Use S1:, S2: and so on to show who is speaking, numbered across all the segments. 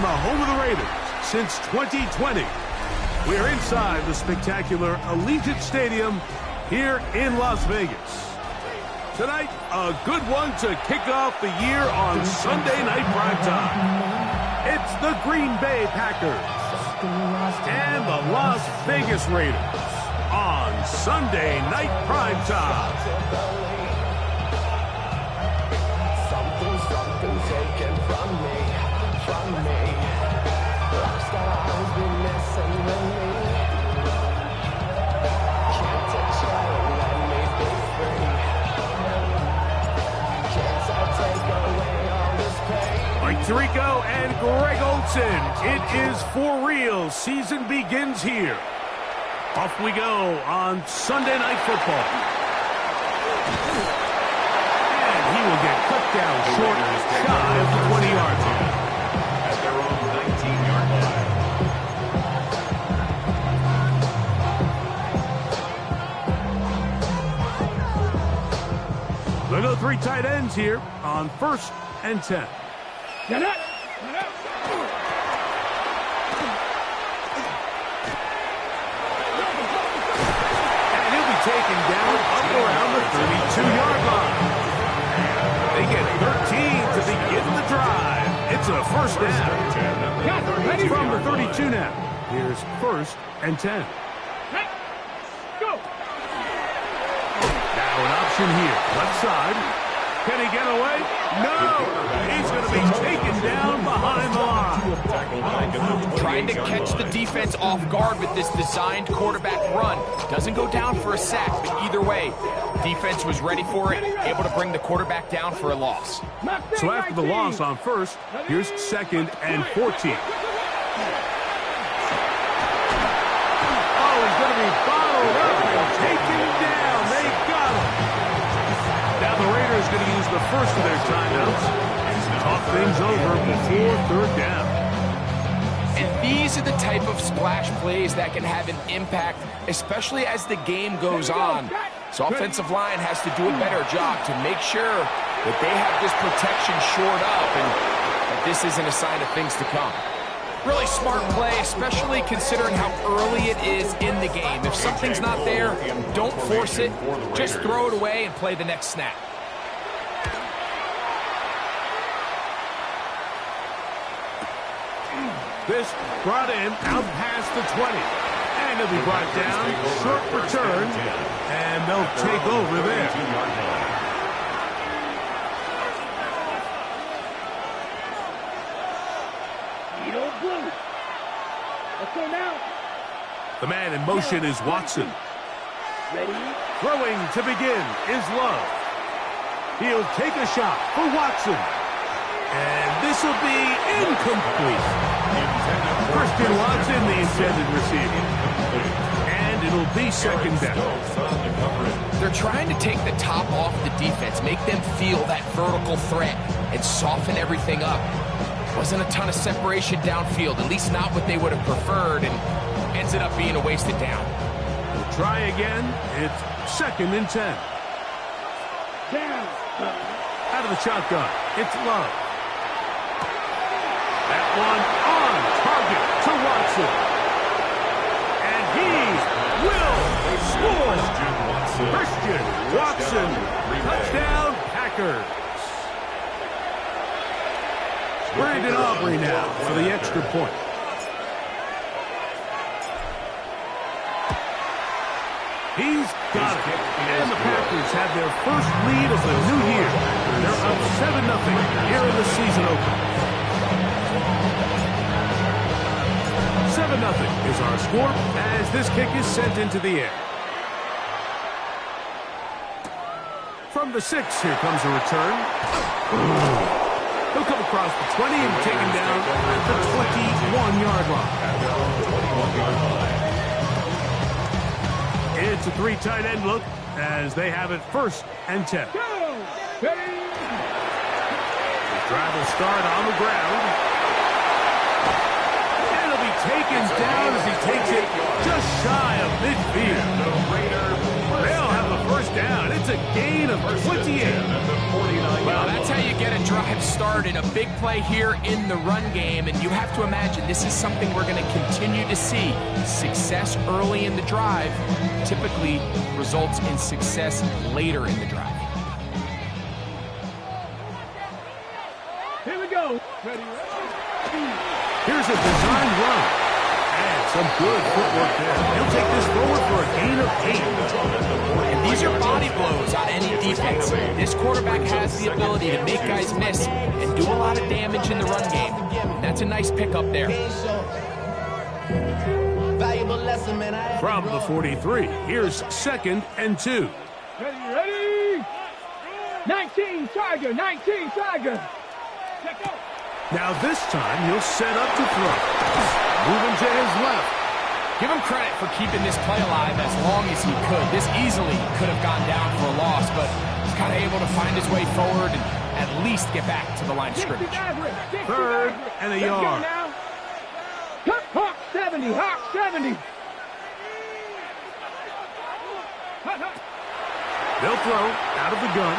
S1: the home of the Raiders since 2020. We are inside the spectacular Allegiant Stadium here in Las Vegas. Tonight, a good one to kick off the year on Sunday Night Primetime. It's the Green Bay Packers and the Las Vegas Raiders on Sunday Night Primetime. Something taken from me. Lost that I've always been missing with me. Can't touch it, let me be free. Can't I take away all this pain? Mike Tirico and Greg Olsen. It is for real. Season begins here. Off we go on Sunday Night Football. And he will get cut down short, shy of the 20 yards line. At their own 19-yard line. They'll go three tight ends here on 1st and 10. Get it! Taken down up around the 32-yard line. They get 13 to begin the drive. It's a first down. From the 32 now. Here's 1st and 10. Go. Now an option here. Left side. Can he get away? No! He's going to be taken down behind the line.
S2: Trying to catch the defense off guard with this designed quarterback run. Doesn't go down for a sack, but either way, defense was ready for it, able to bring the quarterback down for a loss.
S1: So after the loss on 1st, here's 2nd and 14. Oh, he's going to be bottled up and taken down. They got him. Now the Raiders going to use the first of their timeouts and talk things over before 3rd down.
S2: And these are the type of splash plays that can have an impact, especially as the game goes on. So offensive line has to do a better job to make sure that they have this protection shored up and that this isn't a sign of things to come. Really smart play, especially considering how early it is in the game. If something's not there, don't force it. Just throw it away and play the next snap.
S1: This brought in out past the 20. And it'll be brought down. Short return. And they'll take over there. The man in motion is Watson. Throwing to begin is Love. He'll take a shot for Watson. And this will be incomplete. Christian Watson, the intended receiver. And it'll be 2nd down.
S2: They're trying to take the top off the defense, make them feel that vertical threat, and soften everything up. Wasn't a ton of separation downfield, at least not what they would have preferred, and ended up being a wasted down.
S1: We'll try again. It's 2nd and 10. Out of the shotgun, it's Love. That one on target to Watson. And he will score. Christian Watson, touchdown Packers. Brandon Aubrey now for the extra point. He's got it. And the Packers have their first lead of the new year. They're up 7-0 here in the season opener. 7-0 is our score as this kick is sent into the air. From the 6, here comes a return. He'll come across the 20 and taken down at the 21-yard line. It's a 3 tight end look as they have it 1st and 10. The drive will start on the ground. Taken down as he takes it just shy of midfield. They'll have the first down. It's a gain of 28.
S2: Well, that's how you get a drive started, a big play here in the run game, and you have to imagine this is something we're going to continue to see. Success early in the drive typically results in success later in the drive.
S1: Here we go. Here's a design run. And some good footwork there. He'll take this forward for a gain of 8.
S2: And these are body blows on any defense. This quarterback has the ability to make guys miss and do a lot of damage in the run game. That's a nice pickup there.
S1: From the 43, here's 2nd and 2.
S3: Ready? 19 Tiger, 19 Tiger.
S1: Now this time he'll set up to throw. Moving to his left.
S2: Give him credit for keeping this play alive as long as he could. This easily could have gone down for a loss, but he's kind of able to find his way forward and at least get back to the line of scrimmage.
S1: 3rd and a yard.
S3: Hawk 70, Hawk 70.
S1: They'll throw out of the gun.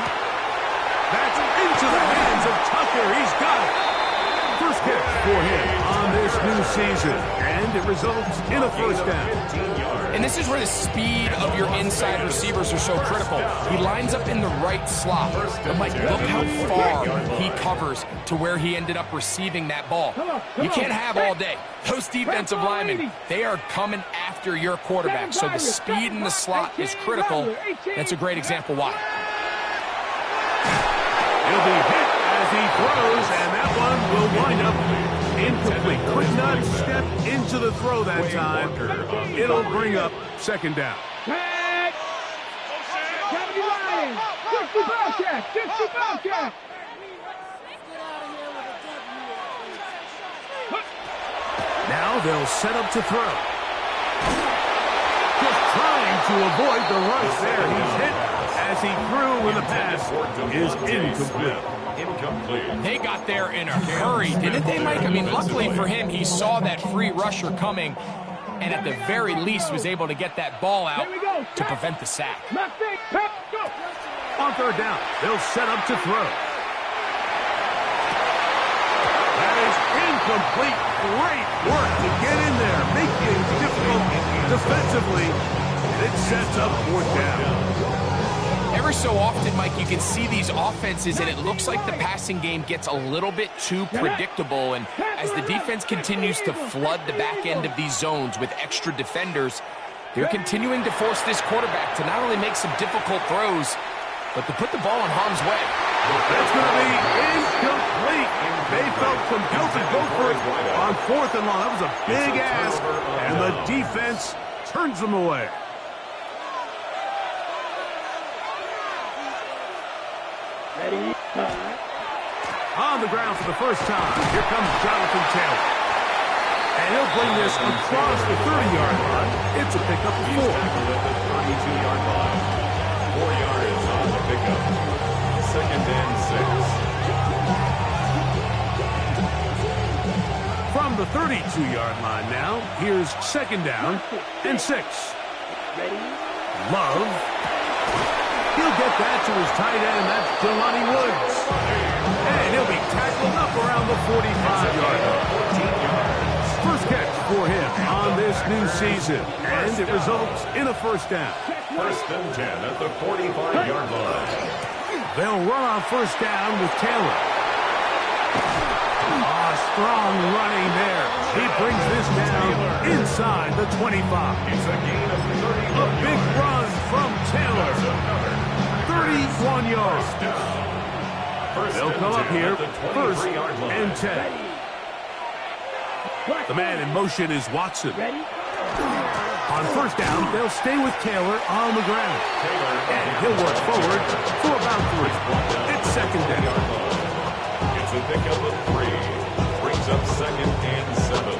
S1: That's into the hands of Tucker. He's got it. First catch for him on this new season, and it results in a first down.
S2: And this is where the speed of your inside receivers are so critical. He lines up in the right slot. But Mike, look how far he covers to where he ended up receiving that ball. You can't have all day. Those defensive linemen, they are coming after your quarterback. So the speed in the slot is critical. That's a great example why.
S1: He'll be hit as he throws, and that one will wind up incomplete. Could not step into the throw that time. It'll bring up 2nd down.
S3: 70 Lions, 60 Bobcats, 60 Bobcats.
S1: Now they'll set up to throw. Just trying to avoid the rush there. He's hit as he threw when the pass is incomplete.
S2: They got there in a hurry, didn't they, Mike? I mean, luckily for him, he saw that free rusher coming and at the very least was able to get that ball out to prevent the sack.
S1: On 3rd down, they'll set up to throw. That is incomplete. Great work to get in there, making it difficult defensively. It sets up 4th down.
S2: Every so often, Mike, you can see these offenses, and it looks like the passing game gets a little bit too predictable. And as the defense continues to flood the back end of these zones with extra defenders, they're continuing to force this quarterback to not only make some difficult throws, but to put the ball in harm's way.
S1: That's going to be incomplete. They felt compelled to go for it on 4th and long. That was a big ask, and the defense turns them away.
S3: Ready?
S1: On the ground for the first time, here comes Jonathan Taylor. And he'll bring this across the 30-yard line. It's a pickup of 4.
S4: 32-yard line. 4 yards on the pickup. 2nd and 6.
S1: From the 32-yard line now, here's 2nd down and 6. Love. He'll get that to his tight end. That's Jelani Woods. And he'll be tackled up around the 45-yard line. First catch for him on this new season. And it results in a first down.
S4: 1st and 10 at the 45-yard line.
S1: They'll run on first down with Taylor. Strong running there. He brings this down inside the 25.
S4: It's a gain of 30.
S1: A big run from Taylor. 31 yards. They'll come up here, 1st and 10. The man in motion is Watson. On first down, they'll stay with Taylor on the ground. And he'll work forward for about 3. It's 2nd down.
S4: It's a pickup of 3. Brings up 2nd and 7.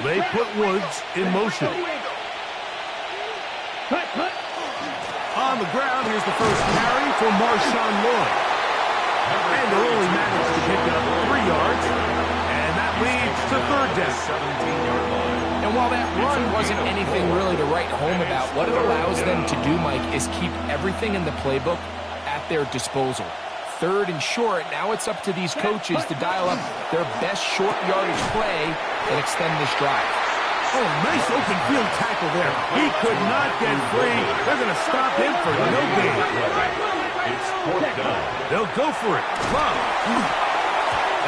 S1: They put Woods in motion. On the ground, here's the first carry for Marshawn Lloyd. And they'll only manage to pick up 3 yards. And that leads to 3rd down.
S4: 17-yard line.
S2: And And while that run wasn't anything really to write home about, what it allows them to do, Mike, is keep everything in the playbook at their disposal. 3rd and short, now it's up to these coaches to dial up their best short yardage play and extend this drive.
S1: Oh, nice open field tackle there. He could not get free. They're going to stop him for no gain.
S4: It's 4th down.
S1: They'll go for it. Love.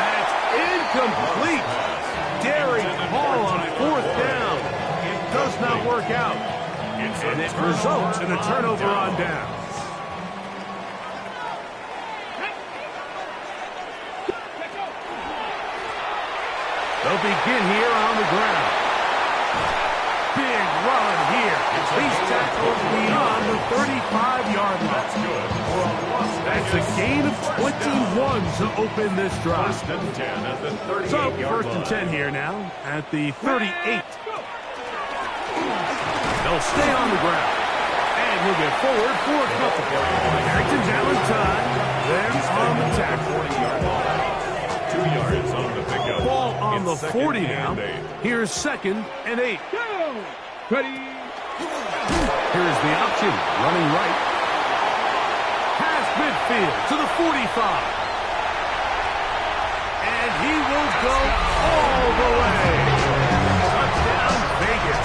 S1: That's incomplete. Daring call on 4th down. It does not work out. And it results in a turnover on down. They'll begin here on the ground. Big run here. He's tackled beyond the 35-yard line. That's a gain of 21 to open this drive.
S4: 1st and 10 at the 38-yard
S1: So,
S4: line.
S1: 1st and 10 here now at the 38. They'll stay on the ground. And he'll get forward for a couple. Harrington's out in time. They're on the tackle.
S4: 40-yard line. 2 yards on the pickup.
S1: Ball on the
S4: It's
S1: 40
S4: 2nd
S1: now.
S4: and 8.
S1: Here's 2nd and 8.
S3: Ready.
S1: Here's the option. Running right. Pass midfield to the 45. And he will go all the way. Touchdown, Vegas.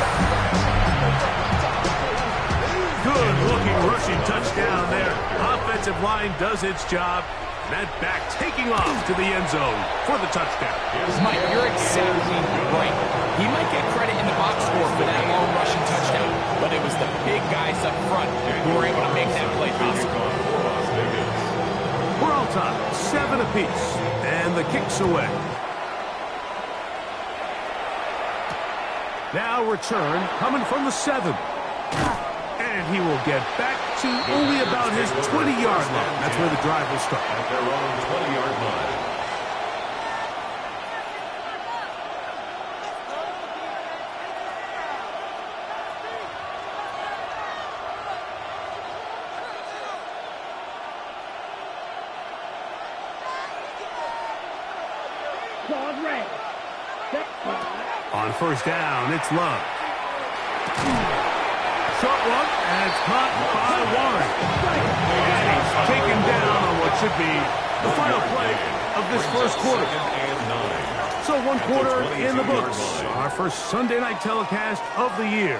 S1: Good-looking rushing touchdown there. Offensive line does its job. That back taking off to the end zone for the touchdown.
S2: Mike, you're exactly right. He might get credit in the box score for that long rushing touchdown, but it was the big guys up front who were able to make that play possible.
S1: We're all tied, 7 apiece, and the kick's away. Now return coming from the 7. And he will get back to only about his 20-yard line. That's where the drive will start.
S4: At their own 20-yard line.
S1: On 1st down, it's Love. Short one, and it's caught by Warren. And he's taken down on what should be the final play of this 1st quarter.
S4: 2nd and 9.
S1: So 1 quarter in the books. Our first Sunday night telecast of the year.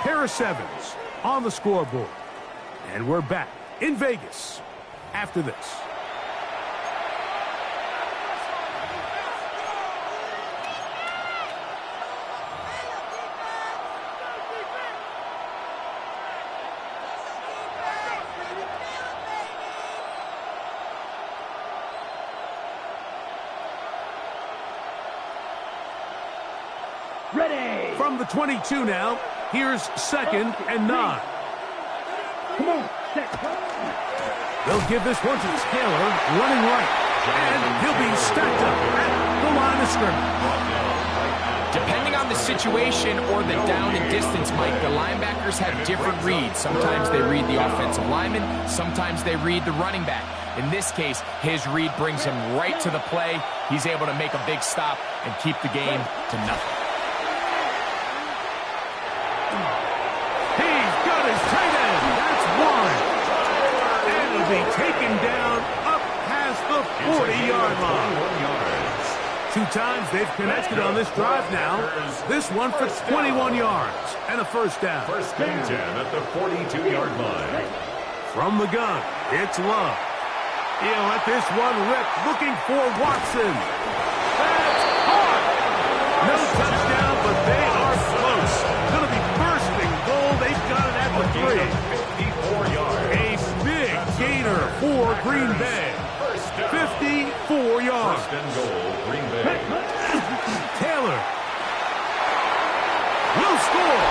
S1: Pair of 7s on the scoreboard. And we're back in Vegas after this.
S3: Ready.
S1: From the 22 now, here's 2nd and 9.
S3: Come on. Set.
S1: They'll give this one to Taylor, running right. And he'll be stacked up at the line of scrimmage.
S2: Depending on the situation or the down and distance, Mike, the linebackers have different reads. Sometimes they read the offensive lineman, sometimes they read the running back. In this case, his read brings him right to the play. He's able to make a big stop and keep the game to nothing.
S1: He's got his tight end. That's one. And it'll be taken down up past the 40-yard line. 2 times they've connected on this drive now. This one for 21 yards and a 1st down.
S4: 1st and 10 at the 42-yard line.
S1: From the gun, it's Love. He'll let this one rip, looking for Watson. That's hard. No touchdown, but they are close. Going to be first and goal. They've got it at the 3.
S4: 54 yards.
S1: A big gainer for Green Bay. 54 yards.
S4: 1st and goal, Green Bay.
S1: Taylor will score.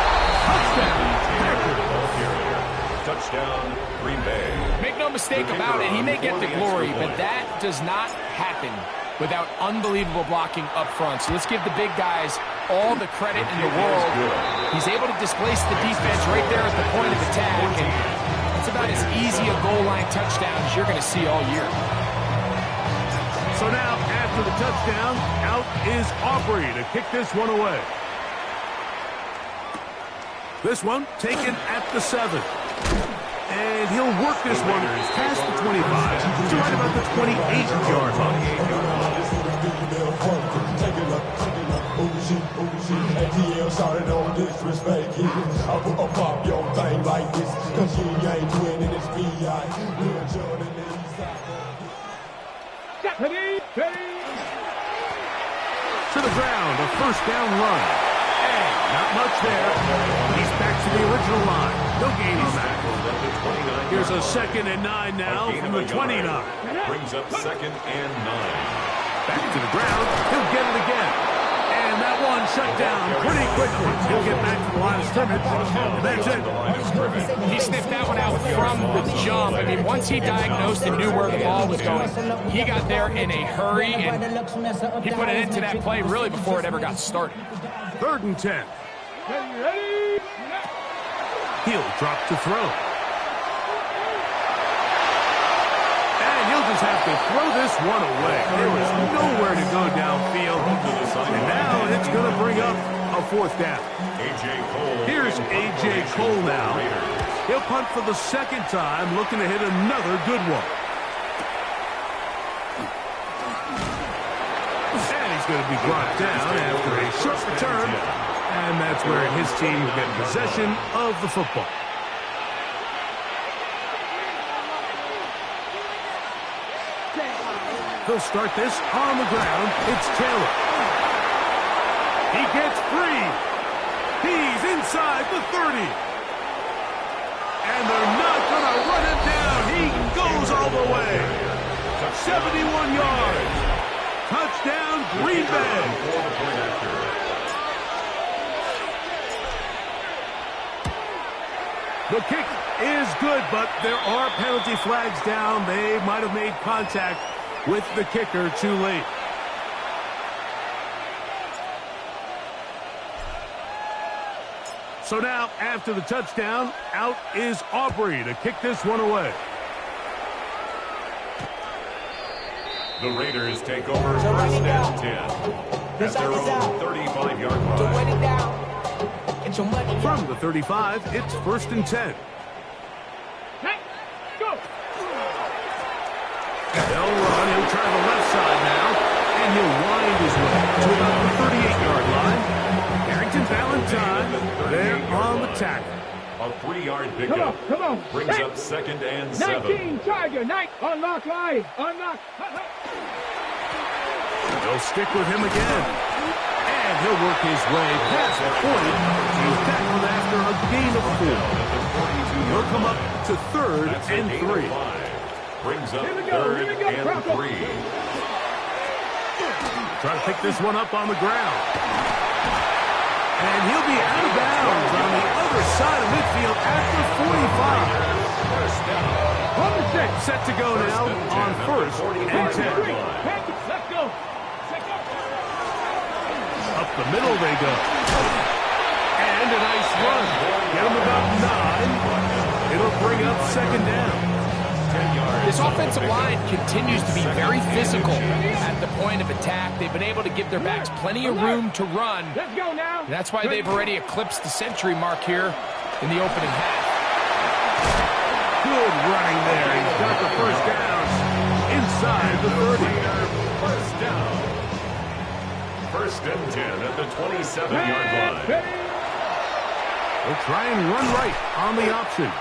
S1: Touchdown.
S4: Touchdown, Green Bay.
S2: Make no mistake about it, he may get the glory, but that does not happen without unbelievable blocking up front. So let's give the big guys all the credit in the world. He's able to displace the defense right there at the point of attack, and it's about as easy a goal line touchdown as you're going to see all year.
S1: So now, after the touchdown, out is Aubrey to kick this one away. This one taken at the 7. And he'll work this one past the 25 to right about the 28-yard line. To the ground, a first down run. And not much there. He's back to the original line. No gain on that. Here's a 2nd and 9 now from the 29.
S4: Brings up 2nd and 9.
S1: Back to the ground. He'll get it again. And that one shut down pretty quickly. He'll get back to the line of scrimmage. And that's it.
S2: He sniffed that one out from the jump. I mean, once he diagnosed and knew where the ball was going, he got there in a hurry, and he put it into that play really before it ever got started.
S1: 3rd and 10. He'll drop to throw. And he'll just have to throw this one away. There was nowhere to go downfield. And now it's going to bring up a 4th down. Here's A.J. Cole now. He'll punt for the 2nd time, looking to hit another good one. And he's going to be brought down after a short return. And that's where his team will get possession of the football. They'll start this on the ground. It's Taylor. He gets free. He's inside the 30. And they're not going to run him down. He goes all the way. 71 yards. Touchdown, Green Bay. The kick is good, but there are penalty flags down. They might have made contact with the kicker too late. So now, after the touchdown, out is Aubrey to kick this one away.
S4: The Raiders take over 1st and 10 at their own 35-yard line.
S1: From the 35, it's 1st and 10. They'll run. He'll try the left side now, and he'll wind his way to about the 38-yard line. Barrington Valentine there on the tackle.
S4: A 3-yard pickup.
S3: Come on.
S4: Brings up 2nd and 7.
S3: 19, Charger, 9. Unlock line. Unlock.
S1: They'll stick with him again. And he'll work his way past the 40. He's tackled after a gain of 4. He'll come up to 3rd and 3.
S4: Brings up 3rd and 3.
S1: Try to pick this one up on the ground. And he'll be out of bounds on the other side of midfield at the 45. Set to go now on 1st and 10.
S3: Let's go.
S1: Up the middle they go. And a nice run. Get him about 9. It'll bring up 2nd down.
S2: This offensive line continues to be very physical at the point of attack. They've been able to give their backs plenty of room to run.
S3: Let's go now.
S2: And that's why they've already eclipsed the century mark here in the opening half.
S1: Good running there. He's got the 1st down inside the 30.
S4: 1st down. 1st and 10 at the 27-yard line.
S1: They'll try and run right on the option.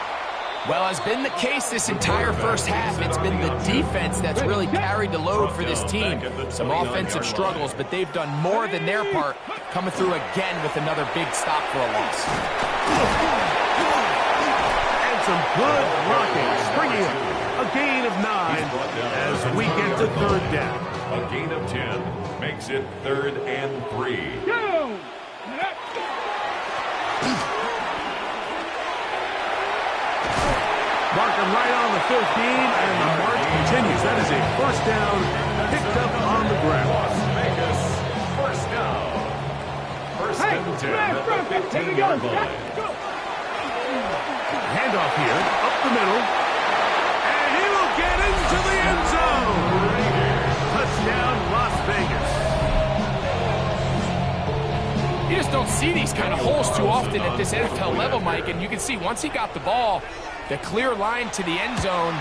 S2: Well, as been the case this entire first half, it's been the defense that's really carried the load for this team. Some offensive struggles, but they've done more than their part, coming through again with another big stop for a loss.
S1: And some good blocking, springing up. A gain of 9 as we get to 3rd down.
S4: A gain of 10 makes it 3rd and 3.
S3: Go.
S1: Mark him right on the 15, and the march continues. That is a 1st down picked up on the ground.
S4: Las Vegas, 1st down. 1st and 10 at the 15-yard line.
S1: Handoff here, up the middle, and he will get into the end zone. Touchdown, Las Vegas.
S2: You just don't see these kind of holes too often at this NFL level, Mike, and you can see once he got the ball, the clear line to the end zone,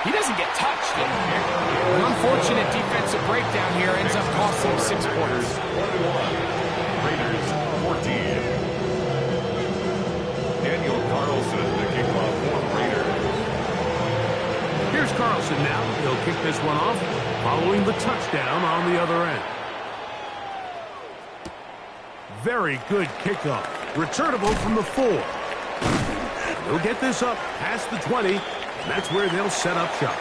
S2: he doesn't get touched. And an unfortunate defensive breakdown here ends up costing him 6 points.
S4: Raiders 14. Daniel Carlson, the kickoff for the Raiders.
S1: Here's Carlson now. He'll kick this one off following the touchdown on the other end. Very good kickoff. Returnable from the 4. They'll get this up past the 20, and that's where they'll set up shop.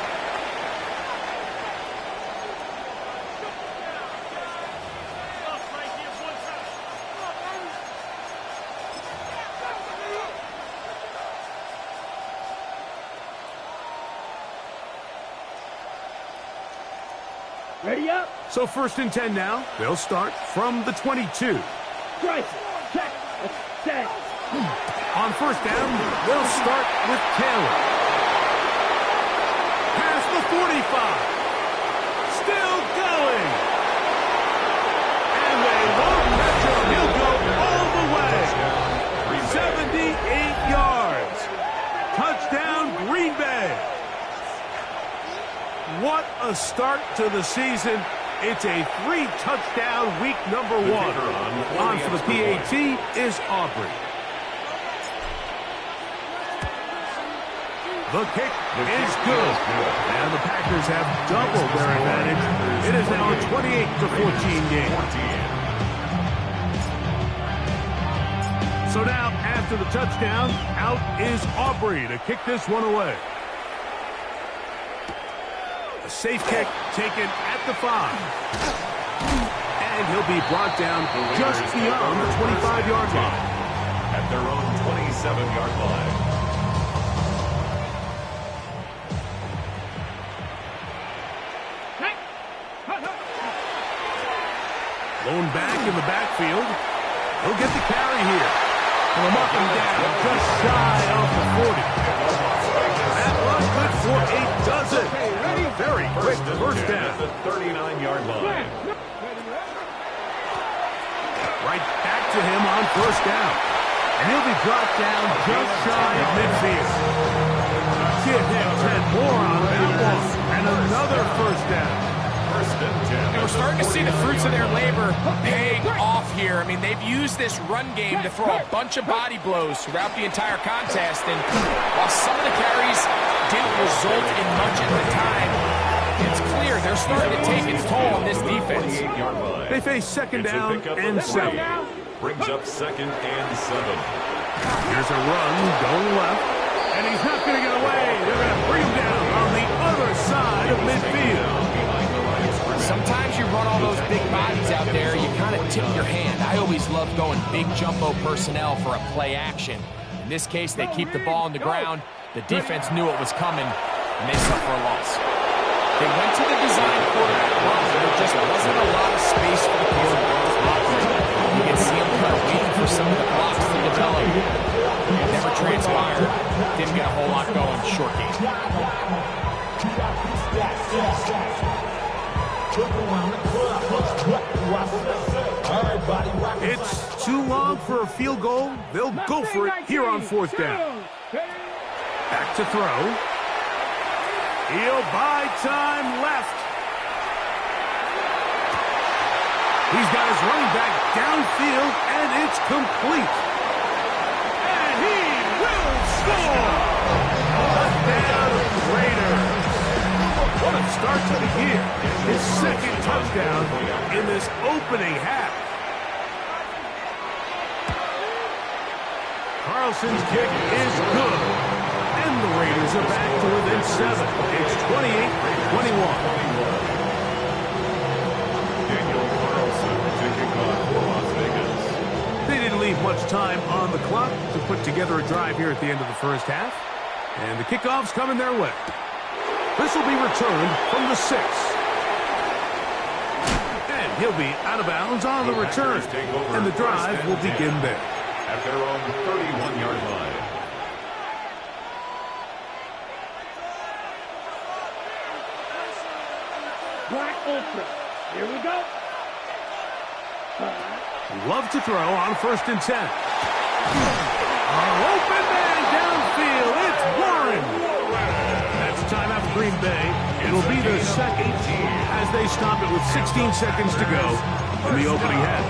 S3: Ready up.
S1: So 1st and 10 now. They'll start from the 22.
S3: Strike. Check. Set.
S1: On 1st down, they'll start with Taylor. Past the 45. Still going. And they won't catch him. He'll go all the way. 78 yards. Touchdown, Green Bay. What a start to the season. It's a 3-touchdown week number 1. On for the PAT is Aubrey. The kick is good. And the Packers have doubled their advantage. It is now a 28-14 game. So now, after the touchdown, out is Aubrey to kick this one away. A safe kick taken at the 5. And he'll be brought down just beyond the 25-yard line.
S4: At their own 27-yard line.
S1: Lone back in the backfield. He'll get the carry here. And I'm up and down, just shy of the 40. That run good for a dozen. Very quick first down.
S4: At the 39-yard line.
S1: Right back to him on 1st down. And he'll be brought down just shy of midfield. Give him 10 more on that one. And another 1st down.
S2: And we're starting to see the fruits of their labor paying off here. I mean, they've used this run game to throw a bunch of body blows throughout the entire contest. And while some of the carries didn't result in much at the time, it's clear they're starting to take its toll on this defense.
S1: They face 2nd down and 7.
S4: Brings up 2nd and 7.
S1: Here's a run going left. And he's not going to get away. They're going to bring him down on the other side of midfield.
S2: Sometimes you run all those big bodies out there, you kind of tip your hand. I always love going big jumbo personnel for a play action. In this case, they keep the ball on the ground. The defense knew it was coming, and they suffer a loss. They went to the design quarterback run, but there just wasn't a lot of space for the quarterback. You can see him kind of waiting for some of the blocks to develop. It never transpired. Didn't get a whole lot going. Short game.
S1: It's too long for a field goal. They'll go for it here on 4th down. Back to throw. He'll buy time left. He's got his running back downfield, and it's complete. And he will score! Touchdown, Raiders. What a start to the year. His 2nd touchdown in this opening half. Carlson's kick is good. And the Raiders are back to within 7. It's 28-21.
S4: Daniel Carlson to kick off for Las Vegas.
S1: They didn't leave much time on the clock to put together a drive here at the end of the 1st half. And the kickoff's coming their way. This will be returned from the 6. And he'll be out of bounds on the return. And the drive will begin there.
S4: At their own 31-yard line.
S3: Black Ultra. Here we go.
S1: Love to throw on 1st and 10. Open man downfield. It's Warren. That's a timeout for Green Bay. It'll be their second as they stop it with 16 seconds to go in the opening half.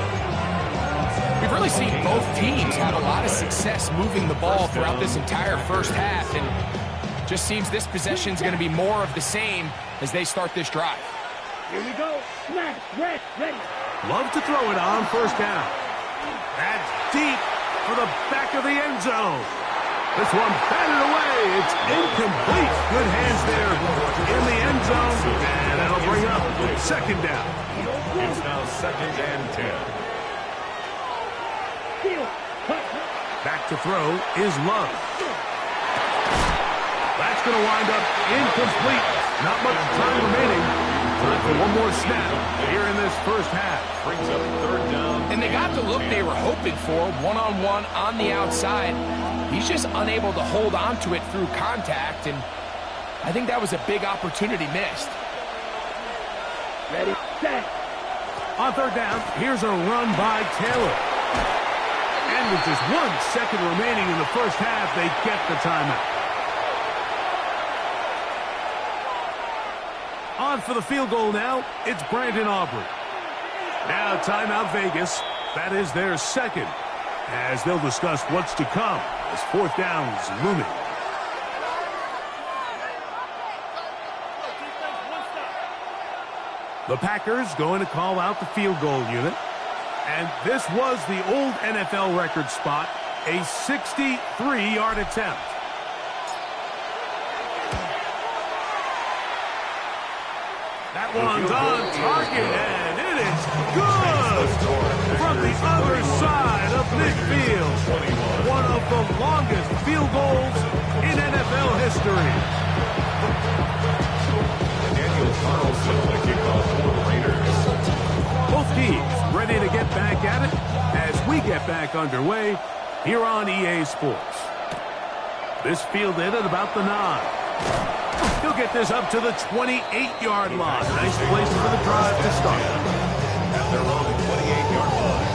S2: We've really seen both teams have a lot of success moving the ball throughout this entire first half, and just seems this possession is going to be more of the same as they start this drive.
S3: Here we go. Smash. Ready.
S1: Love to throw it on 1st down. That's deep for the back of the end zone. This one batted away. It's incomplete. Good hands there in the end zone. And that'll bring up 2nd down.
S4: It's now 2nd and 10.
S1: Back to throw is Love. That's going to wind up incomplete. Not much time remaining. Time for one more snap here in this first half.
S4: Brings up 3rd down.
S2: And they got the look they were hoping for, one-on-one on the outside. He's just unable to hold on to it through contact, and I think that was a big opportunity missed.
S3: Ready, set.
S1: On 3rd down, here's a run by Taylor. And with just 1 second remaining in the first half, they get the timeout. On for the field goal now, it's Brandon Aubrey. Now timeout Vegas. That is their second, as they'll discuss what's to come as 4th down's looming. The Packers going to call out the field goal unit. And this was the old NFL record spot, a 63-yard attempt. That one's on target, and it is good from the other side of midfield. One of the longest field goals in NFL history.
S4: Daniel Carlson, the kickoff for the Raiders.
S1: Both teams ready to get back at it as we get back underway here on EA Sports. This fielded at about the 9. He'll get this up to the 28-yard line. Nice place for the drive to start.
S4: At their own 28-yard line.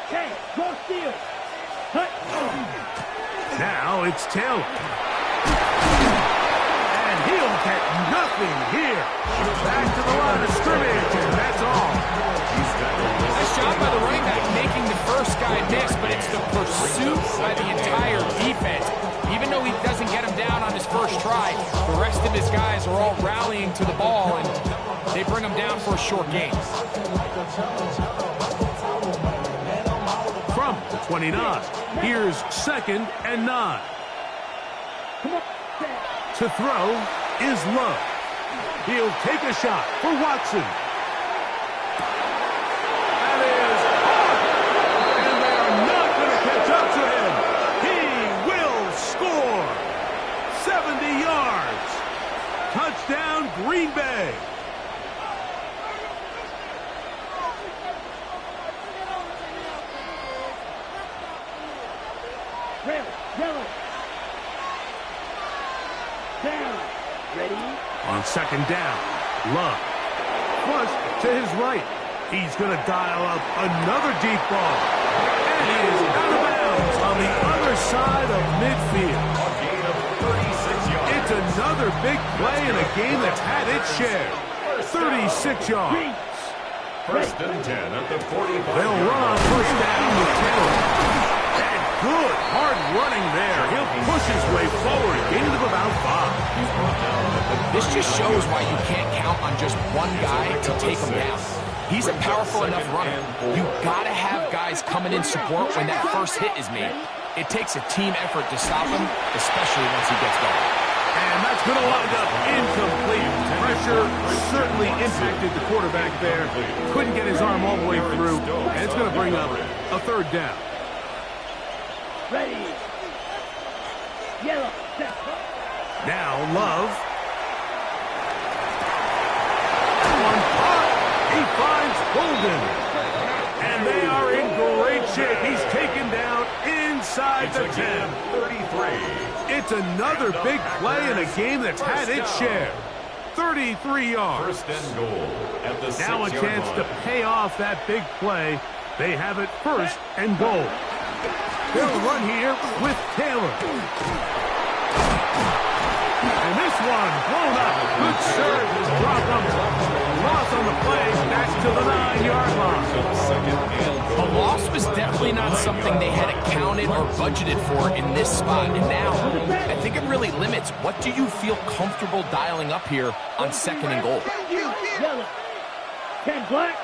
S3: Okay, go steal.
S1: Now it's Taylor. He'll get nothing here. Back to the line of scrimmage, and that's all.
S2: Nice job by the running back making the first guy miss, but it's the pursuit by the entire defense. Even though he doesn't get him down on his first try, the rest of his guys are all rallying to the ball, and they bring him down for a short gain.
S1: From the 29, here's 2nd and 9. To throw is Love. He'll take a shot for Watson. That is hard. And they are not going to catch up to him. He will score. 70 yards. Touchdown, Green Bay.
S3: Red, yellow. Down. Ready?
S1: On 2nd down, Love. Flush to his right. He's going to dial up another deep ball. And he is out of bounds on the other side of midfield.
S4: A gain of 36 yards.
S1: It's another big play in a game that's had its share. 36 yards.
S4: 1st and 10 at the 45.
S1: They'll run on 1st down with Taylor. And good hard running there. He'll push his way forward. Gain of about 5.
S2: This just shows why you can't count on just one guy to take him down. He's a powerful enough runner. You gotta have guys coming in support when that first hit is made. It takes a team effort to stop him, especially once he gets going.
S1: And that's going to wind up incomplete. Pressure certainly impacted the quarterback there. Couldn't get his arm all the way through, and it's going to bring up a 3rd down.
S3: Ready. Yellow.
S1: Now Love. One caught. He finds Golden. And they are in great shape. He's taken down inside the 10.
S4: 33.
S1: It's another big play in a game that's had its share. 33 yards.
S4: First and goal at the 6-yard line.
S1: Now a chance to pay off that big play. They have it first and goal. They'll run here with Taylor. And this one blown up. Good serve has brought them. Loss on the play, back to the 9-yard line.
S2: A loss was definitely not something they had accounted or budgeted for in this spot. And now, I think it really limits what do you feel comfortable dialing up here on second and goal.
S3: Yellow. 10 black.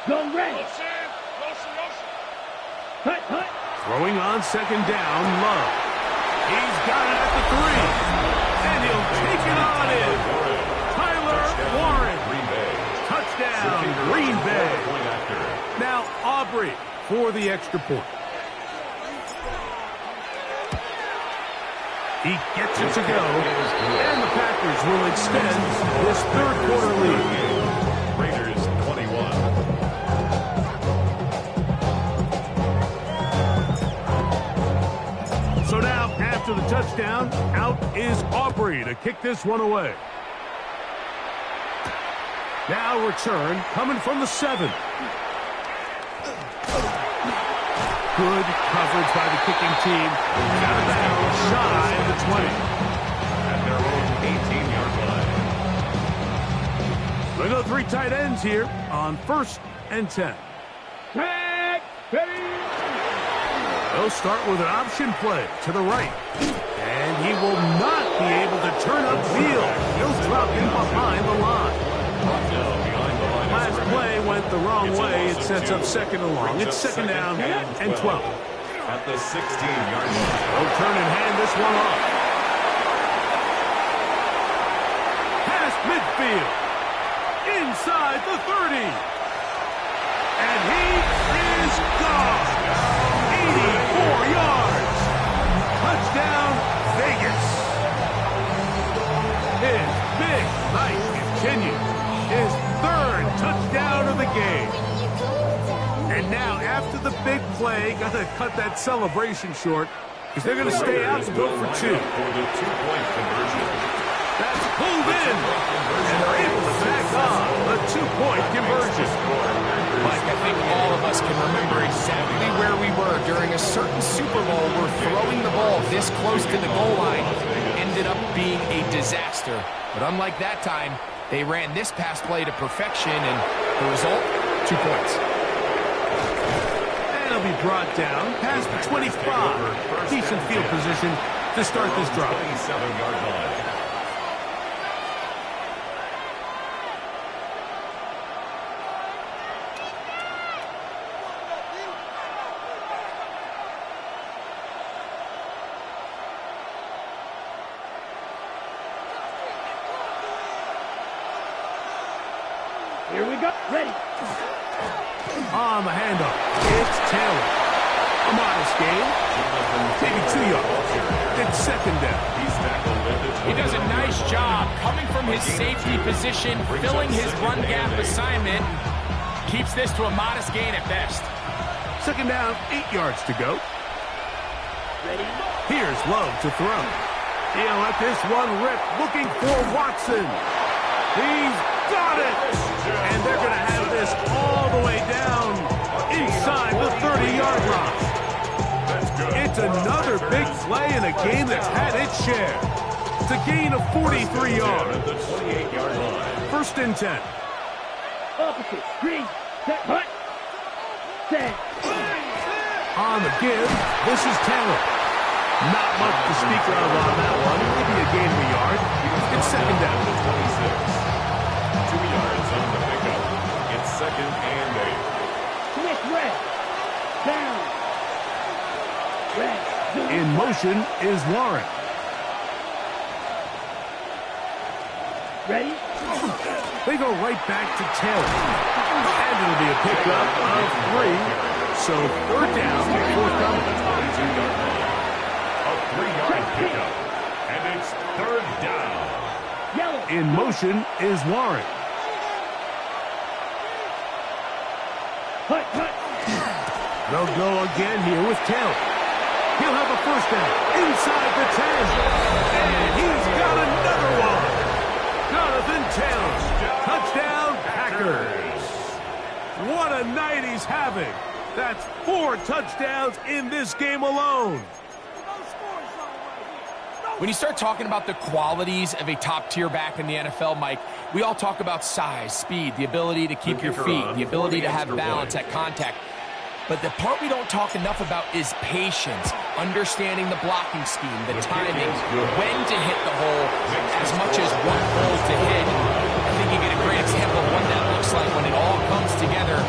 S3: Go red. Hut, hut.
S1: Throwing on second down, Love. He's got it at the 3. And he'll take it on in. Tyler Warren. Touchdown, Green Bay. Now Aubrey for the extra point. He gets it to go. And the Packers will extend this third quarter lead.
S4: Raiders 21.
S1: So now, after the touchdown, out is Aubrey to kick this one away. Now return coming from the 7. Good coverage by the kicking team. Out of bounds, shy of the 20.
S4: At their own 18-yard line.
S1: We go 3 tight ends here on first and 10.
S3: Tag. Ready.
S1: They'll start with an option play to the right. And he will not be able to turn upfield. He'll drop in behind the line. Last play went the wrong way. It sets up second and long. It's second down and 12.
S4: At the 16-yard line.
S1: They'll turn and hand this one off. Past midfield. Inside the 30. And he is gone. 84 yards. Touchdown, Vegas. His big night continues. His 3rd touchdown of the game. And now, after the big play, got to cut that celebration short because they're going to stay out and go for 2.
S4: For the 2-point conversion.
S1: That's pulled in, and they're able to back on a 2-point conversion.
S2: Mike, I think all of us can remember exactly where we were during a certain Super Bowl where throwing the ball this close to the goal line ended up being a disaster. But unlike that time, they ran this pass play to perfection, and the result, 2 points.
S1: And it'll be brought down past the 25. Decent field position to start this drive.
S4: 27-yard line.
S3: Here we go. Ready.
S1: On the handoff, it's Taylor. A modest game, maybe 2 yards. It's second down.
S2: He does a nice job coming from his safety position, filling his run gap assignment. Keeps this to a modest gain at best.
S1: Second down, 8 yards to go.
S3: Ready.
S1: Here's Love to throw. He'll let this one rip, looking for Watson. He's got it! And they're going to have this all the way down inside the 30-yard line. It's another big play in a game that's had its share. It's a gain of 43 yards.
S4: At the 28-yard line.
S1: First and 10.
S3: Opposite. Green. Set. Hut. Set.
S1: On the give, this is Taylor. Not much to speak of on that one. Maybe a gain of a yard. It's second down.
S4: 26. 2 yards on the pickup. It's second and 8.
S3: Switch red. Down. Red.
S1: In motion is Warren.
S3: Ready.
S1: They go right back to Taylor. And it'll be a pickup of 3. So third down, forthcoming.
S4: 22-yard line. A 3-yard pickup. And it's third down.
S3: Yellow.
S1: In motion is Warren. They'll go again here with Taylor. He'll have a first down inside the 10. And he's got another one. Jonathan Taylor. Touchdown, Packers. What a night he's having. That's 4 touchdowns in this game alone.
S2: When you start talking about the qualities of a top-tier back in the NFL, Mike, we all talk about size, speed, the ability to keep your feet, the ability to have balance at contact. But the part we don't talk enough about is patience, understanding the blocking scheme, the timing, when to hit the hole, as much as what hole to hit. I think you get a great example of what that looks like when it all comes together.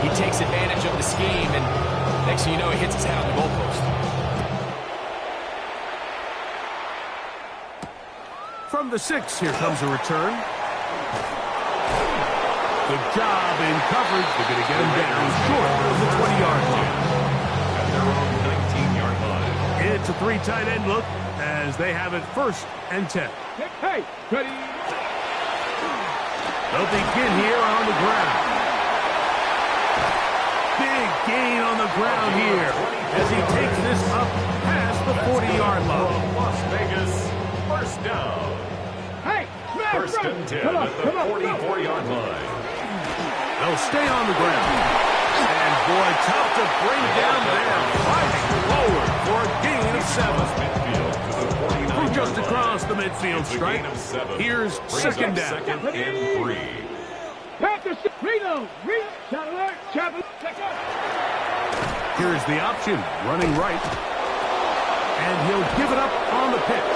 S2: He takes advantage of the scheme, and next thing you know, he hits his head on the goalpost.
S1: From the 6, here comes a return. Good job in coverage. They're going to get him down short of the 20-yard line.
S4: At their own 19-yard line.
S1: It's a 3 tight end look as they have it 1st and 10.
S3: Hey, ready.
S1: They'll begin here on the ground. Big gain on the ground here as he takes this up past the 40-yard line.
S4: Las Vegas, first down.
S3: Hey,
S4: First and 10 at the 44-yard line.
S1: They'll stay on the ground. And boy, tough to bring down there. Fighting forward for a gain of 7.
S4: Midfield to the 49.
S1: From just across the midfield stripe. Here's second down.
S4: Second and 3.
S3: Panthers, reload. Shot alert. Chapel.
S1: Here's the option, running right. And he'll give it up on the pitch.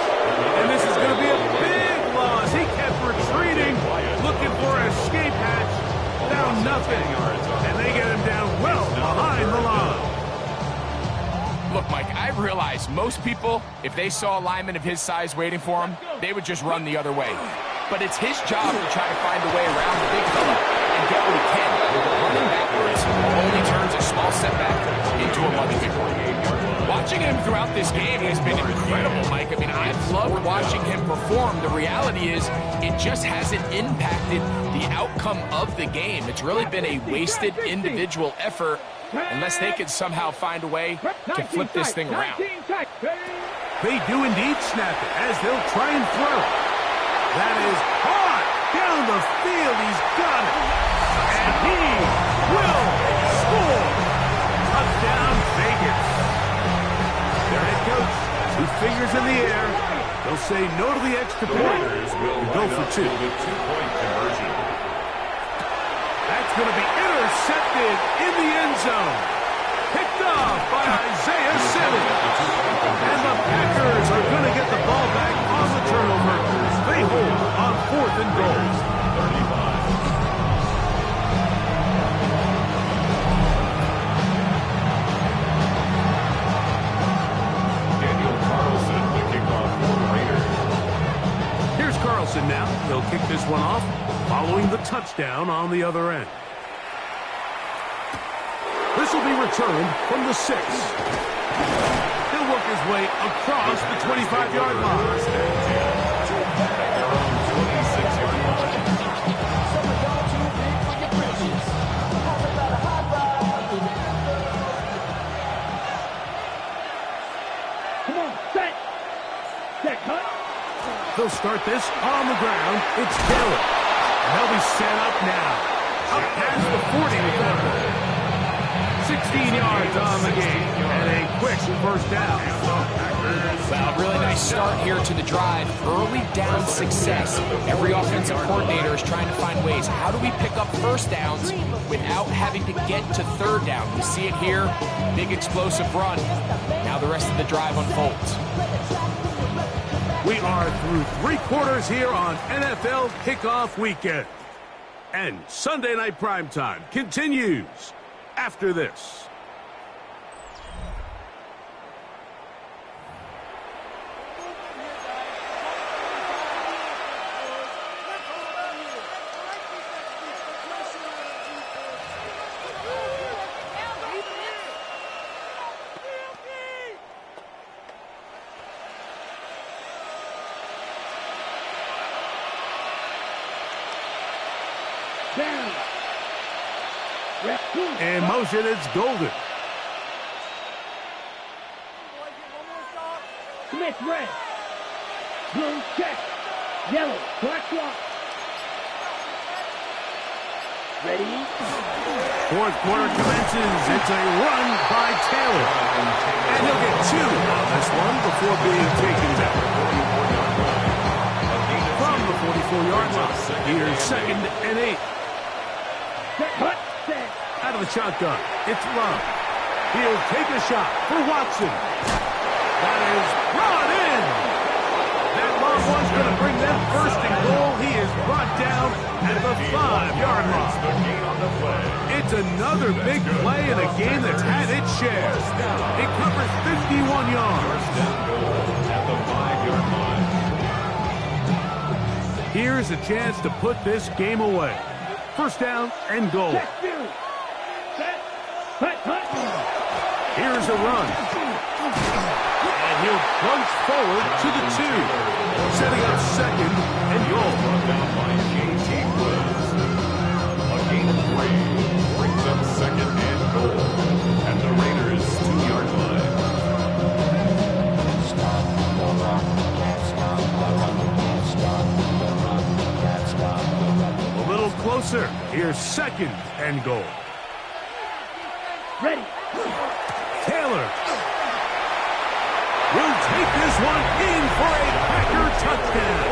S1: And this is going to be a big loss. He kept retreating, looking for an escape hatch. Down nothing. And they get him down well behind the line.
S2: Look, Mike, I realize most people, if they saw a lineman of his size waiting for him, they would just run the other way. But it's his job to try to find a way around the big fella and get what he can. Running backwards only turns a small setback into a much bigger one. Watching him throughout this game has been incredible, Mike. I mean, I've loved watching him perform. The reality is it just hasn't impacted the outcome of the game. It's really been a wasted individual effort unless they can somehow find a way to flip this thing around.
S1: They do indeed snap it as they'll try and throw. That is hard down the field. He's got it. And he will score. Touchdown, Vegas. Their head coach, who fingers in the air, they'll say no to the extra point and go for 2.
S4: The 2-point conversion.
S1: That's going to be intercepted in the end zone. Picked off by Isaiah Simmons. And the Packers are going to get the ball back on the turnover. They hold on 4th and goal.
S4: 35.
S1: Here's Carlson now. He'll kick this one off, following the touchdown on the other end. This will be returned from the 6. He'll work his way across the 25-yard line.
S3: Come on, set. Set, cut.
S1: They'll start this on the ground. It's Taylor. And they'll be set up now. Up past the 40 with that ball. 16 yards on the game. And a quick first down.
S2: Well, really nice start here to the drive. Early down success. Every offensive coordinator is trying to find ways. How do we pick up first downs without having to get to third down? We see it here. Big explosive run. Now the rest of the drive unfolds.
S1: We are through 3 quarters here on NFL Kickoff Weekend. And Sunday Night Primetime continues after this. In motion, it's Golden.
S3: Smith, red. Blue, check. Yellow, black block. Ready?
S1: Fourth quarter commences. It's a run by Taylor. And he'll get 2 on this one before being taken down. From the 44-yard line, here's 2nd and 8.
S3: Cut, set.
S1: Out of the shotgun, it's Love. He'll take a shot for Watson. That is brought in. That long one's going to bring them first and goal. He is brought down at the 5-yard line. It's another big play in a game that's had its share. It covers 51 yards.
S4: At the 5-yard line.
S1: Here's a chance to put this game away. First down and goal.
S3: Check, two. Set. Cut.
S1: Here's a run. And he'll plunge forward to the 2. Setting up 2nd and goal.
S4: Down by J.T. Woods. A gain of 3 brings up 2nd and goal at the Raiders' 2-yard line.
S1: A little closer. Here's 2nd and goal.
S3: Ready.
S1: Taylor will take this one in for a Packer touchdown.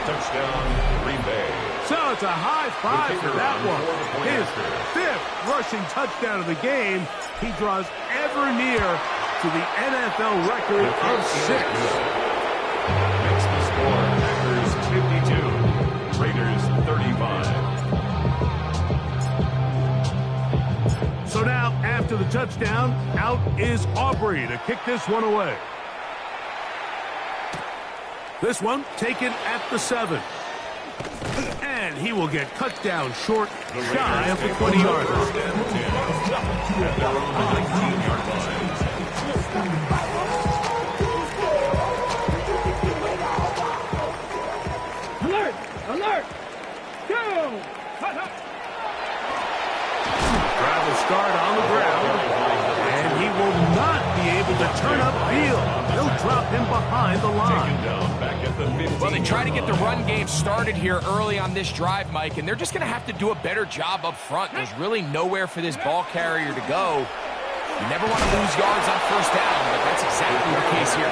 S4: Touchdown, Green Bay.
S1: So it's a high 5 for that one. His 5th rushing touchdown of the game. He draws ever near to the NFL record of 6.
S4: Makes the score Packers 52, Raiders 35.
S1: So now, after the touchdown, out is Aubrey to kick this one away. This one taken at the 7. And he will get cut down short, shy of the 20-yard line.
S4: At their own 19-yard line.
S3: Alert. Go.
S1: Drive will start on the ground, and he will not be able to turn upfield. They'll drop him behind the line.
S2: Well, they try to get the run game started here early on this drive, Mike, and they're just going to have to do a better job up front. There's really nowhere for this ball carrier to go. You never want to lose yards on first down, but that's exactly the case here.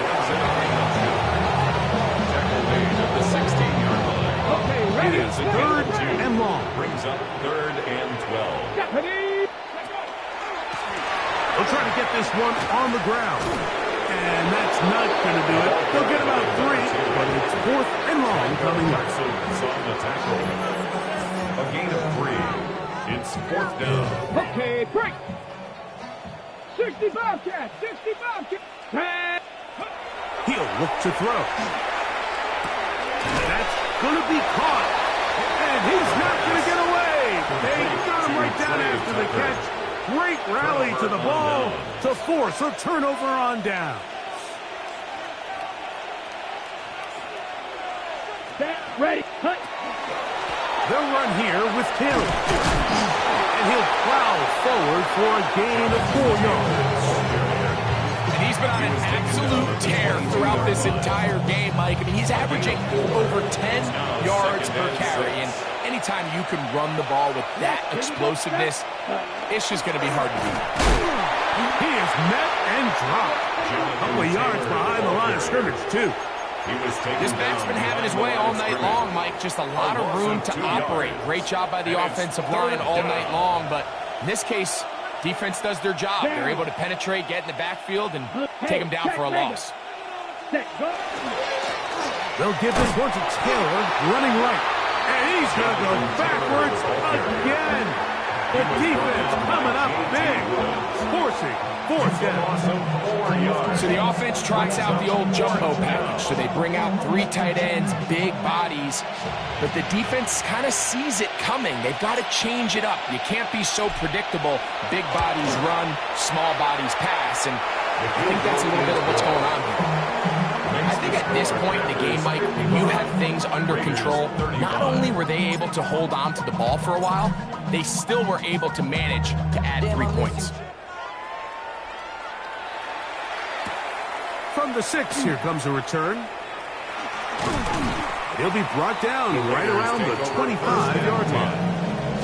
S1: It is 3rd and long.
S4: Brings up 3rd and 12.
S3: Deputy.
S1: They'll try to get this one on the ground. And that's not going to do it. They'll get about 3, but it's 4th and long coming up.
S4: On the tackle. A gain of 3. It's 4th down.
S3: Okay, break. 65 catch. 65 catch.
S1: He'll look to throw. That's going to be caught. And he's not going to get away. They got him right down after the catch. Great rally to the ball to force a turnover on down.
S3: Ready. Cut.
S1: They'll run here with Taylor. And he'll plow forward for a gain of 4 yards.
S2: And he's been on an absolute tear throughout this entire game, Mike. I mean, he's averaging over 10 yards per carry. And anytime you can run the ball with that explosiveness, it's just going to be hard to beat.
S1: He is met and dropped. A couple of yards behind the line of scrimmage, too.
S2: This back's been having his way all night long, Mike. Just a lot of room to operate. Great job by the offensive line all night long. But in this case, defense does their job. They're able to penetrate, get in the backfield, and take them down for a loss.
S1: They'll give this one to Taylor, running right. And he's going to go backwards again. The defense coming up big, forcing 4th down.
S2: So the offense trots out the old jumbo package. So they bring out 3 tight ends, big bodies. But the defense kind of sees it coming. They've got to change it up. You can't be so predictable. Big bodies run, small bodies pass. And I think that's a little bit of what's going on here. I think think at this point in the game, Mike, when you have things under control, not only were they able to hold on to the ball for a while, they still were able to manage to add 3 points.
S1: From the 6, here comes a return. He'll be brought down right around the 25-yard line.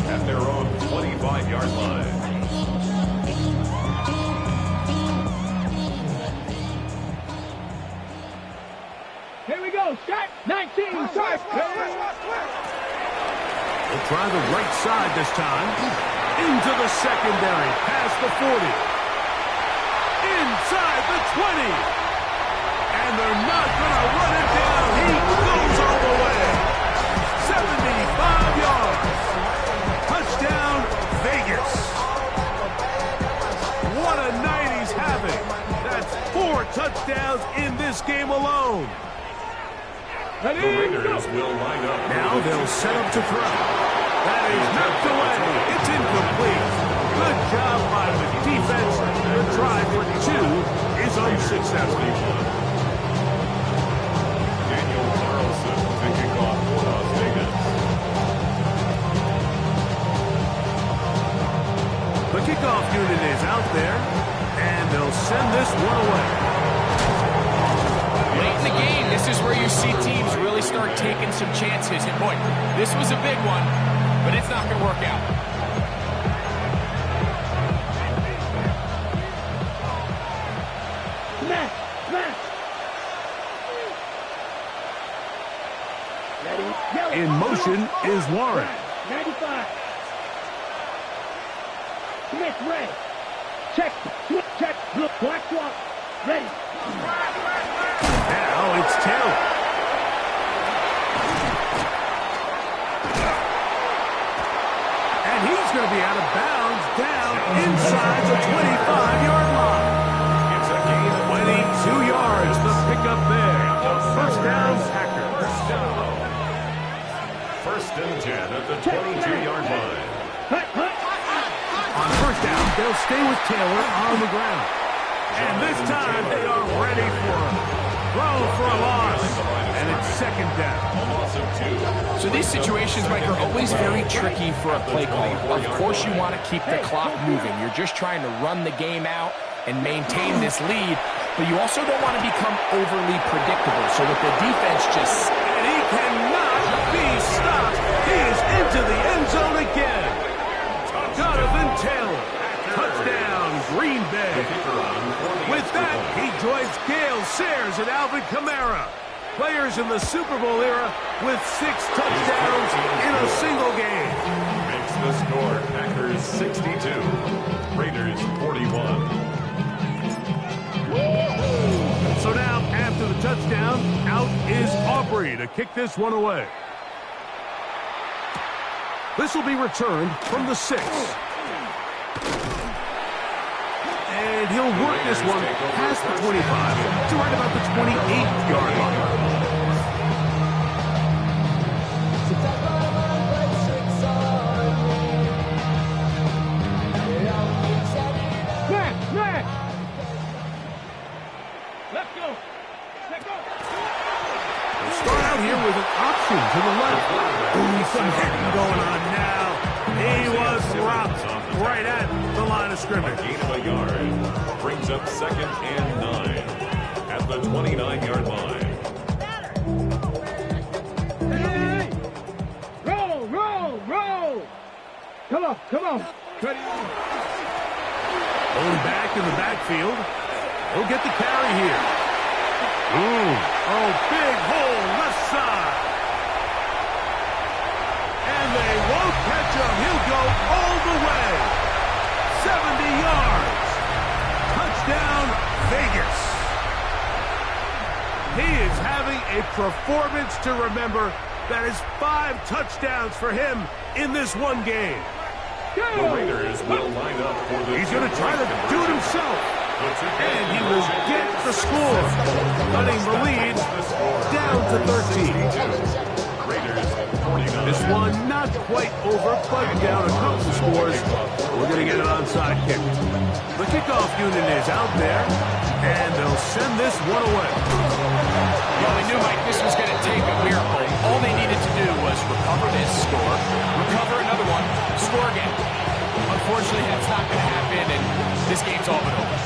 S4: At their own 25-yard line.
S3: Here we go. Shot 19. Start.
S1: He'll try the right side this time. Into the secondary. Past the 40. Inside the 20. And they're not going to run it down. He goes all the way. 75 yards. Touchdown, Vegas. What a night he's having. That's 4 touchdowns in this game alone.
S4: The Raiders will line up.
S1: Now they'll set up to throw. That is knocked away. It's incomplete. Good job by the defense. The try for 2 is unsuccessful.
S4: Daniel Carlson to kick off for Las Vegas.
S1: The kickoff unit is out there, and they'll send this one away.
S2: Late in the game, this is where you see teams really start taking some chances. And boy, this was a big one, but it's not going to work out.
S3: Smash. Smash. Ready.
S1: In motion is Warren.
S3: 95. Smith, ready. Check. Check. Look. Watch. Walk. Ready.
S1: Now it's Taylor. And he's going to be out of bounds down inside the 25-yard line.
S4: It's a gain of
S1: 22 yards. The pickup there. First down, Packers.
S4: First and 10 at the 22-yard line.
S1: On first down, they'll stay with Taylor on the ground. And this time they are ready for him. Throw for a loss, and it's second down.
S2: So these situations, Mike, are always very tricky for a play caller. Of course you want to keep the clock moving. You're just trying to run the game out and maintain this lead, but you also don't want to become overly predictable. So with the defense just...
S1: And he cannot be stopped. He is into the end zone again. Jonathan Taylor. Touchdown, Green Bay. With that, he joins Gale Sayers and Alvin Kamara. Players in the Super Bowl era with 6 touchdowns in a single game.
S4: Makes the score Packers 62, Raiders 41.
S1: So now, after the touchdown, out is Aubrey to kick this one away. This will be returned from the 6. And he'll work this one past the 25 to right about the 28-yard line.
S3: Let's go. Let's go.
S1: We'll start out here with an option to the left. Ooh, some hitting going on now. He was rocked right at the line of scrimmage.
S4: Gain of a yard brings up second and 9 at the 29-yard line.
S3: Hey! Roll, roll, roll. Come on, come on. Ready.
S1: Going back in the backfield. He'll get the carry here. Ooh. Oh, big hole left side. And they won't catch him. He'll go all the way. 70 yards. Touchdown, Vegas. He is having a performance to remember. That is 5 touchdowns for him in this one game.
S4: The Raiders will line up for the...
S1: He's going to try to do it himself. And he will get the score, cutting the lead down to 13.
S4: Raiders
S1: This one not quite over, but down a couple of scores. We're going to get an onside kick. The kickoff unit is out there, and they'll send this one away.
S2: Well, they knew, Mike, this was going to take a miracle. All they needed to do was recover this score, recover another one, score again. Unfortunately, that's not going to happen, and this game's all but over.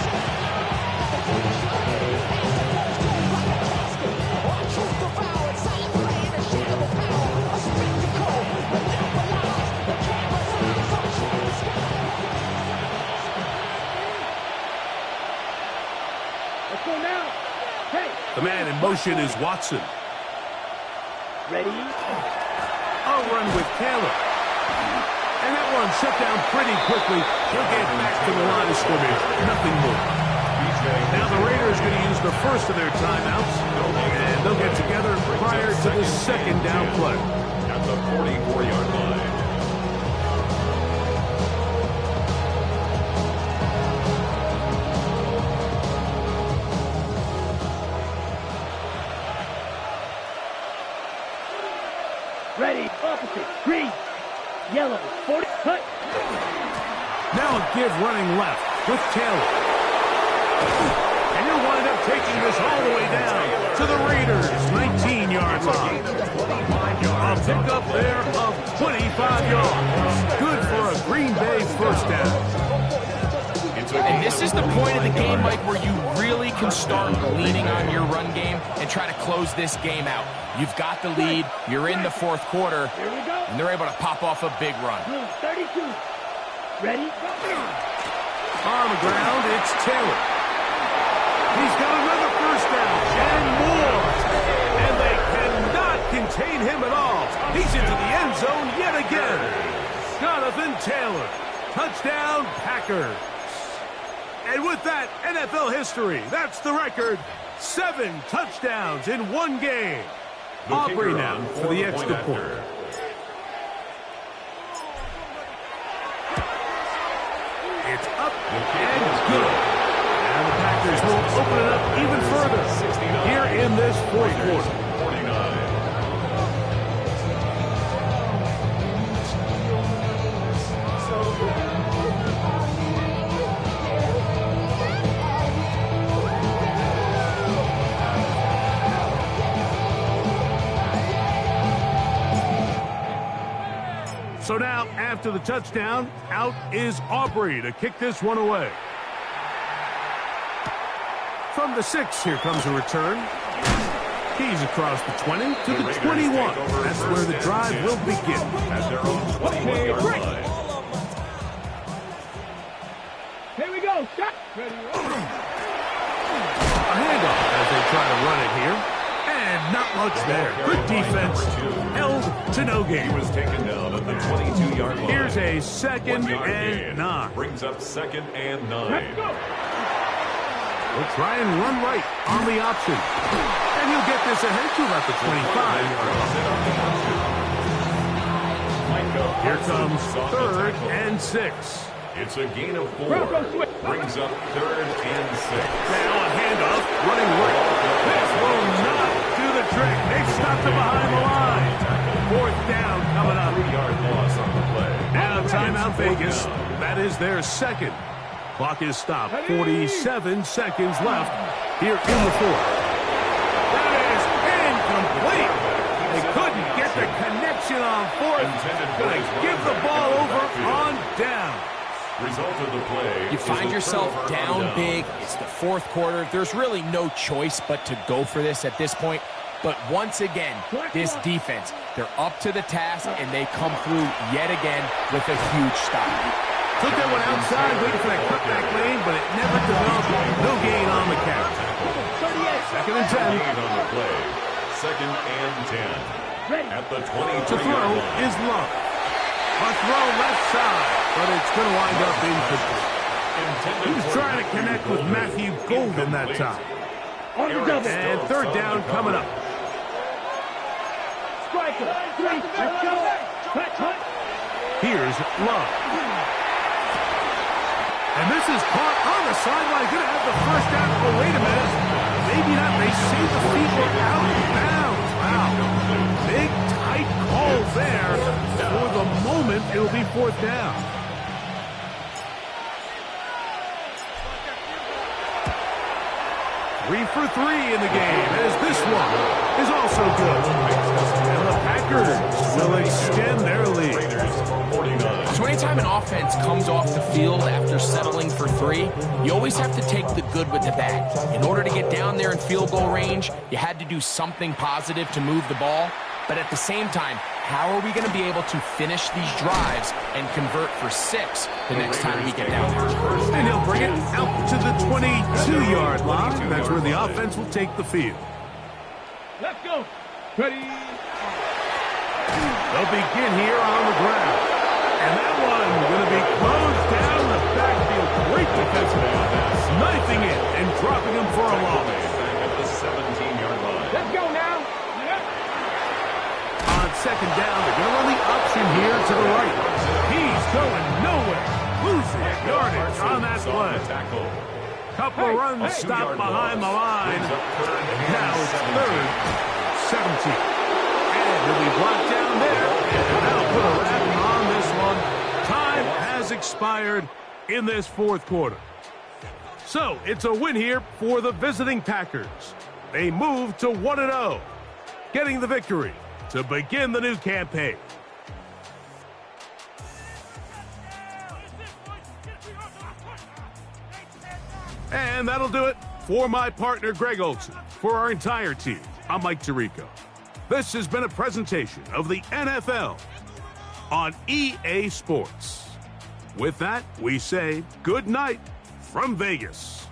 S3: Let's go now. Hey.
S1: The man in motion is Watson.
S3: Ready?
S1: A run with Taylor. And that one shut down pretty quickly. He'll get back to the line of scrimmage. Nothing more. Now the Raiders are going to use the first of their timeouts. And they'll get together prior to the second down play.
S4: At the 44-yard line.
S3: Ready. Opposite. Green. Yellow. 40. Cut.
S1: Now a give running left with Taylor. And he'll wind up taking this all the way down to the Raiders' 19-yard line. A pickup there of 25 yards. Good for a Green Bay first down.
S2: And this is the point of the game, Mike, where you really can start leaning on your run game and try to close this game out. You've got the lead, you're in the fourth quarter,
S3: Here we go.
S2: and they're able to pop off a big run.
S3: 32. Ready?
S1: On the ground, it's Taylor. He's got another first down and more. And they cannot contain him at all. He's into the end zone yet again. Jonathan Taylor. Touchdown, Packers. And with that, NFL history. That's the record. 7 touchdowns in one game. Aubrey now for the extra point. It's up and good. And the Packers will open it up even further here in this fourth quarter.
S4: 49.
S1: So now, after the touchdown, out is Aubrey to kick this one away. From the 6, here comes a return. He's across the 20 to the 21. That's where the drive will begin.
S4: At their own 21-yard line.
S3: Here we go. Shot. Ready?
S1: A handoff as they try to run it here. And not much there. Good defense. Held to no gain.
S4: He was taken down at the 22-yard line.
S1: Here's a 2nd and 9.
S4: Brings up 2nd and 9.
S3: Let's go.
S1: We'll try and run right on the option. And he'll get this ahead to about the 25. Here comes 3rd and 6.
S4: It's a gain of 4. Brings up 3rd and 6.
S1: Now a handoff running right. This will not do the trick. They've stopped it behind the line. 4th down coming up.
S4: 3-yard loss on the play.
S1: Now timeout Vegas. That is their 2nd. Clock is stopped. 47 seconds left here in the 4th. That is incomplete. They couldn't get the connection on 4th. Going to give the ball over on down.
S4: Result of the play.
S2: You find yourself down big. It's the fourth quarter. There's really no choice but to go for this at this point. But once again, this defense, they're up to the task, and they come through yet again with a huge stop.
S1: Took that one outside, waiting for that cutback lane, but it never developed. No gain on the carry. 2nd and 10.
S4: Gain on the play. 2nd and 10. At the 23-yard
S1: To throw
S4: line.
S1: is Love. A throw left side, but it's going to wind up incomplete. He was trying to connect with Matthew Golden that time.
S3: On the double.
S1: And 3rd down coming up.
S3: Striker. 3. Let's go. Cut.
S1: Here's Love. And this is caught on the sideline. Going to have the first down. Oh, wait a minute. Maybe not. They say the feet were out of bounds. Wow. Big, tight great call there. For the moment, it'll be fourth down. Three for three in the game, as this one is also good. And the Packers will extend their lead.
S2: So anytime an offense comes off the field after settling for three, you always have to take the good with the bad. In order to get down there in field goal range, you had to do something positive to move the ball. But at the same time, how are we going to be able to finish these drives and convert for 6 the next time we get down there?
S1: And he'll bring it out to the 22-yard line. That's where the offense will take the field.
S3: Let's go. Ready.
S1: They'll begin here on the ground. And that one going to be closed down the backfield. Great defensive offense. Knifing it and dropping him for a loss.
S4: At the 17-yard line.
S3: Let's go now.
S1: On second down, they're going to run the option here to the right. He's going nowhere. Losing yardage on that play. Couple of runs stopped behind the line. Now it's third, 17. And he'll be blocked down there. And that'll put a wrap on this one. Time has expired in this fourth quarter. So it's a win here for the visiting Packers. They move to 1-0, getting the victory to begin the new campaign. And that'll do it for my partner, Greg Olson. For our entire team, I'm Mike Tirico. This has been a presentation of the NFL on EA Sports. With that, we say good night from Vegas.